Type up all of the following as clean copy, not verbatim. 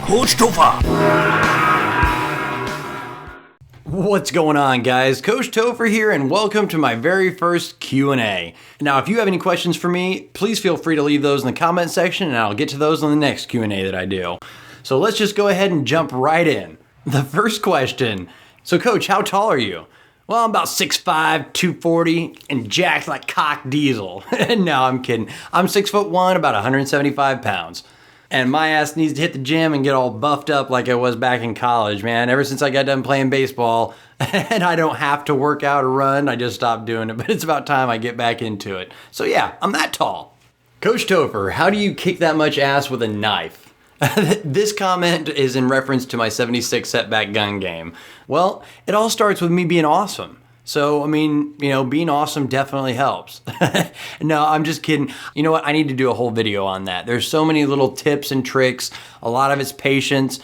Coach Topher. What's going on, guys? Coach Topher here, and welcome to my very first Q&A. Now, if you have any questions for me, please feel free to leave those in the comment section, and I'll get to those on the next Q&A that I do. So let's just go ahead and jump right in. The first question. So, Coach, how tall are you? Well, I'm about 6'5", 240, and jacked like cock diesel. No, I'm kidding. I'm 6'1", about 175 pounds. And my ass needs to hit the gym and get all buffed up like I was back in college, man. Ever since I got done playing baseball and I don't have to work out or run, I just stopped doing it. But it's about time I get back into it. So yeah, I'm that tall. Coach Topher, how do you kick that much ass with a knife? This comment is in reference to my 76 setback gun game. Well, it all starts with me being awesome. So, I mean, being awesome definitely helps. No, I'm just kidding. You know what? I need to do a whole video on that. There's so many little tips and tricks. A lot of it's patience.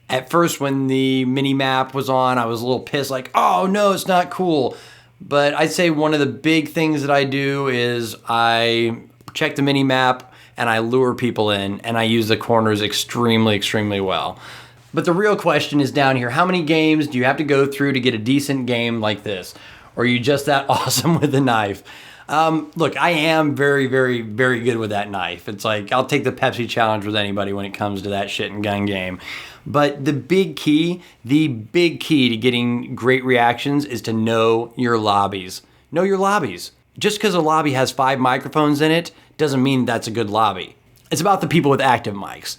At first, when the mini map was on, I was a little pissed, like, oh no, it's not cool. But I'd say one of the big things that I do is I check the mini map and I lure people in, and I use the corners extremely, extremely well. But the real question is down here. How many games do you have to go through to get a decent game like this? Or are you just that awesome with a knife? Look, I am very, very, very good with that knife. It's like, I'll take the Pepsi challenge with anybody when it comes to that shit and gun game. But the big key to getting great reactions is to know your lobbies. Know your lobbies. Just because a lobby has 5 microphones in it doesn't mean that's a good lobby. It's about the people with active mics.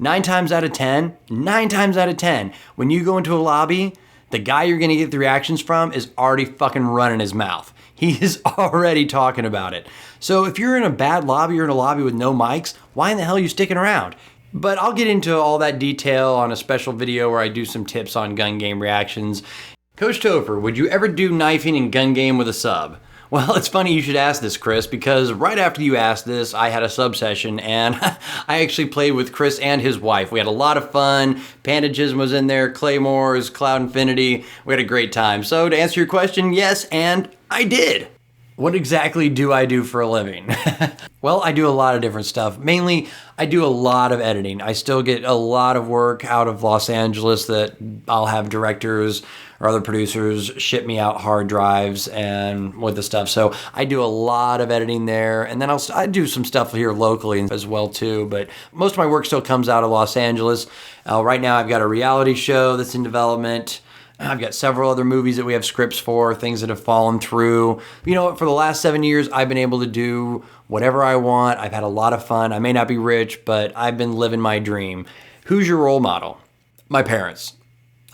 9 times out of 10, when you go into a lobby, the guy you're gonna get the reactions from is already fucking running his mouth. He is already talking about it. So if you're in a bad lobby or in a lobby with no mics, why in the hell are you sticking around? But I'll get into all that detail on a special video where I do some tips on gun game reactions. Coach Topher, would you ever do knifing in gun game with a sub? Well, it's funny you should ask this, Chris, because right after you asked this, I had a sub session, and I actually played with Chris and his wife. We had a lot of fun. Pandagism was in there, Claymores, Cloud Infinity. We had a great time. So to answer your question, yes, and I did. What exactly do I do for a living? Well, I do a lot of different stuff. Mainly, I do a lot of editing. I still get a lot of work out of Los Angeles that I'll have directors or other producers ship me out hard drives and with the stuff. So I do a lot of editing there. And then I do some stuff here locally as well too. But most of my work still comes out of Los Angeles. Right now I've got a reality show that's in development. I've got several other movies that we have scripts for, things that have fallen through. You know what, for the last 7 years, I've been able to do whatever I want. I've had a lot of fun. I may not be rich, but I've been living my dream. Who's your role model? My parents.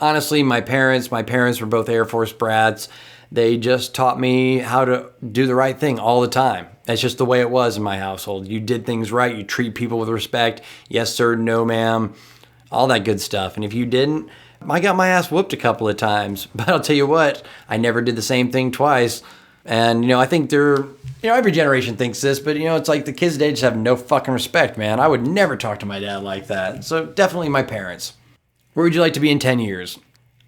Honestly, my parents were both Air Force brats. They just taught me how to do the right thing all the time. That's just the way it was in my household. You did things right. You treat people with respect. Yes, sir, no, ma'am. All that good stuff. And if you didn't, I got my ass whooped a couple of times, but I'll tell you what, I never did the same thing twice. And, I think every generation thinks this, but, it's like the kids today just have no fucking respect, man. I would never talk to my dad like that. So definitely my parents. Where would you like to be in 10 years?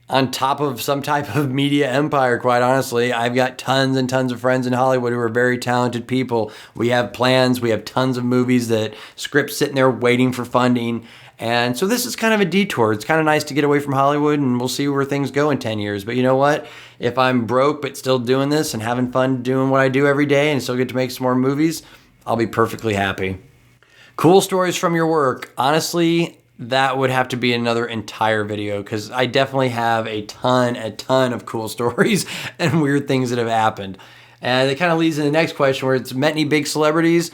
On top of some type of media empire, quite honestly. I've got tons and tons of friends in Hollywood who are very talented people. We have plans. We have tons of movies scripts sitting there waiting for funding. And so this is kind of a detour. It's kind of nice to get away from Hollywood, and we'll see where things go in 10 years. But you know what? If I'm broke but still doing this and having fun doing what I do every day and still get to make some more movies, I'll be perfectly happy. Cool stories from your work. Honestly, that would have to be another entire video because I definitely have a ton of cool stories and weird things that have happened. And it kind of leads to the next question where it's met any big celebrities.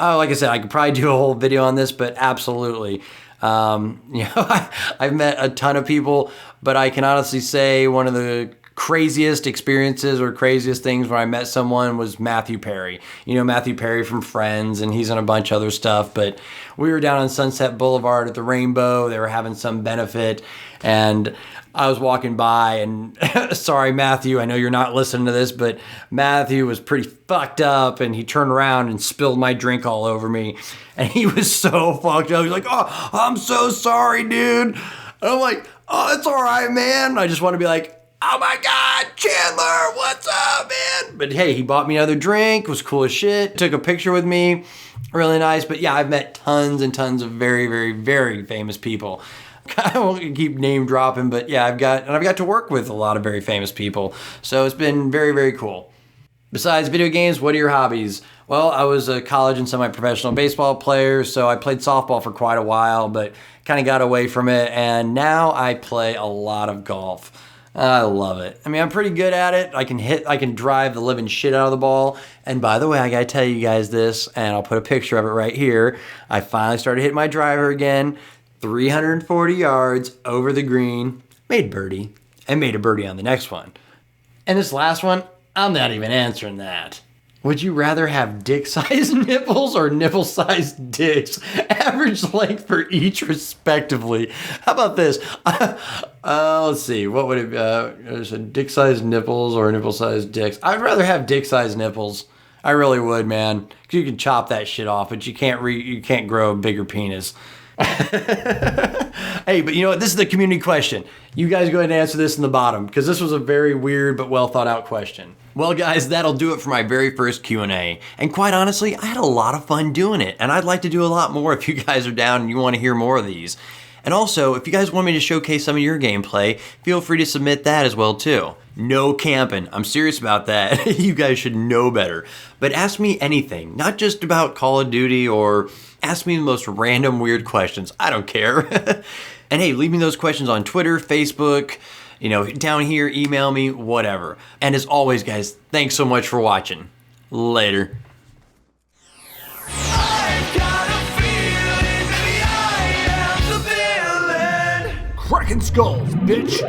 Oh, like I said, I could probably do a whole video on this, but absolutely. I've met a ton of people, but I can honestly say one of the craziest experiences or craziest things where I met someone was Matthew Perry. Matthew Perry from Friends, and he's on a bunch of other stuff, but we were down on Sunset Boulevard at the Rainbow. They were having some benefit, and I was walking by, and sorry, Matthew, I know you're not listening to this, but Matthew was pretty fucked up, and he turned around and spilled my drink all over me, and he was so fucked up. He's like, oh, I'm so sorry, dude. And I'm like, oh, it's all right, man. I just want to be like, oh my God, Chandler, what's up, man? But hey, he bought me another drink, was cool as shit, took a picture with me, really nice. But yeah, I've met tons and tons of very, very, very famous people. I won't keep name dropping, but yeah, I've got to work with a lot of very famous people. So it's been very, very cool. Besides video games, what are your hobbies? Well, I was a college and semi-professional baseball player, so I played softball for quite a while, but kind of got away from it, and now I play a lot of golf. I love it. I mean, I'm pretty good at it. I can drive the living shit out of the ball. And by the way, I gotta tell you guys this, and I'll put a picture of it right here. I finally started hitting my driver again, 340 yards over the green, made birdie, and made a birdie on the next one. And this last one, I'm not even answering that. Would you rather have dick-sized nipples or nipple-sized dicks? Average length for each, respectively. How about this? Let's see. What would it be? There's a dick-sized nipples or nipple-sized dicks. I'd rather have dick-sized nipples. I really would, man. 'Cause you can chop that shit off, but you can't grow a bigger penis. Hey, but you know what? This is the community question. You guys go ahead and answer this in the bottom, because this was a very weird but well thought out question. Well, guys, that'll do it for my very first Q&A. And quite honestly, I had a lot of fun doing it, and I'd like to do a lot more if you guys are down and you want to hear more of these. And also, if you guys want me to showcase some of your gameplay, feel free to submit that as well too. No camping. I'm serious about that. You guys should know better. But ask me anything, not just about Call of Duty, or ask me the most random weird questions. I don't care. And hey, leave me those questions on Twitter, Facebook, down here, email me, whatever. And as always, guys, thanks so much for watching. Later. Cracking skulls, bitch!